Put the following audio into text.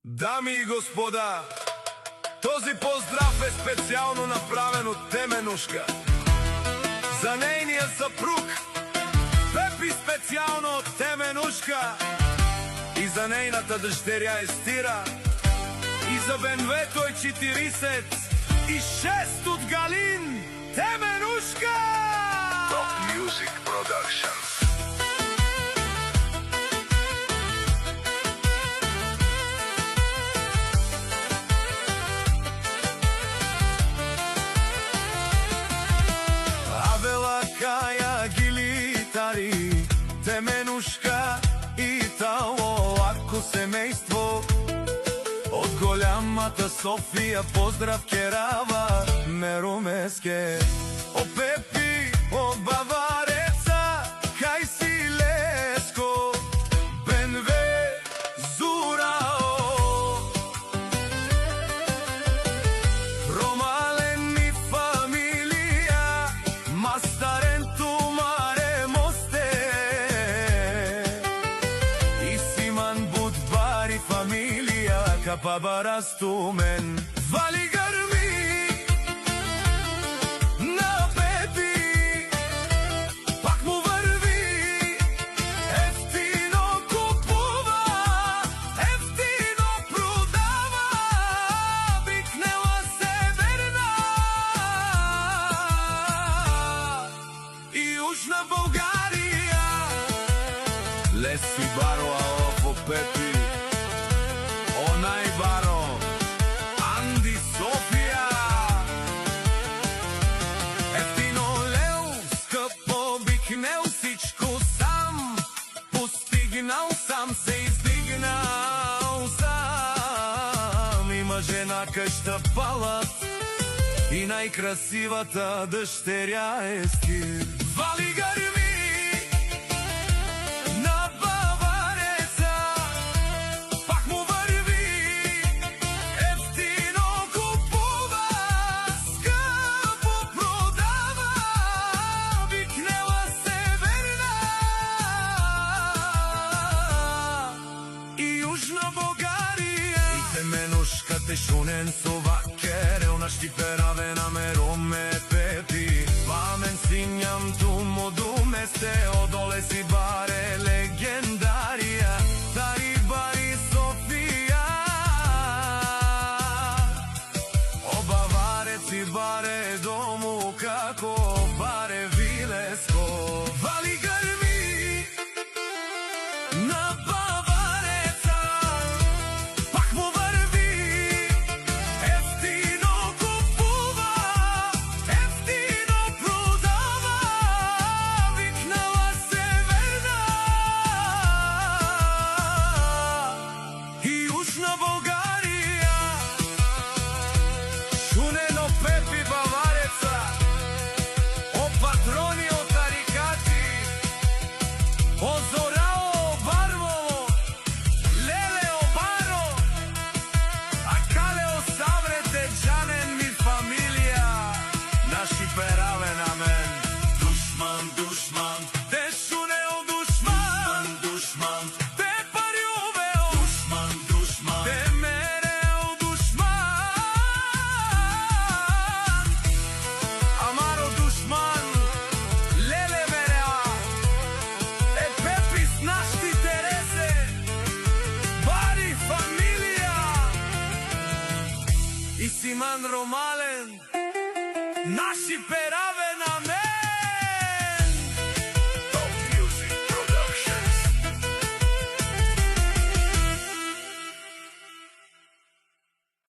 Дами и господа, този поздрав е специално направен от Теменушка за нейния съпруг Пепи, специално от Теменушка, и за нейната дъщеря Естира, и за Бенвето е 46 от Галин. Теменушка! Top Music Production. Теменушка и тало лако семейство от голямата София, поздрав керава Мерумеске. О Пепи от Бавареца, кај си Леско, Бенве Зурао, Ромален и фамилија, Мастаренту Маре Мосте, и Симан Будбари фамилија, Капабарастумен. Вали гърми на Пепи, пак му върви, ефтино купува, ефтино продава, викнела северна и южна България. Леси баро алофо Пепи, онай баро Анди София. Ефтино лео, скъпо бикнел, всичко сам постигнал, сам се издигнал сам. Има жена къща палат и най-красивата дъщеря Естир. Вали гърми на Бавареца, пак му върви, ефтино купува, скъпо продава, викнела северна и южна България. И Теменушка те шунен совакерел на Штипераве на Меруме Пепи, Памен синям ту моду месте, одоле си баре легендарија, тари бари Софија. О Баварец и баре дому, како баре Вилеско. Вали гърми на Бавареца, пак му върви, ефтино купува, ефтино продава, викнала северна и южна България. Шунено Пепи Бавареца, о патрони от тарикати, о Зорао Барвово, Леле Обаро, Акалео Саврете Джанен ми фамилија, наши пераве на мен. Душман, душман, те шунео душман, душман, те париувео душман, душман, те мерео душман, Амаро душман, Леле мереа, е Пепи с нашти Тересе, бари фамилија, и Симан Ромален, наши пера.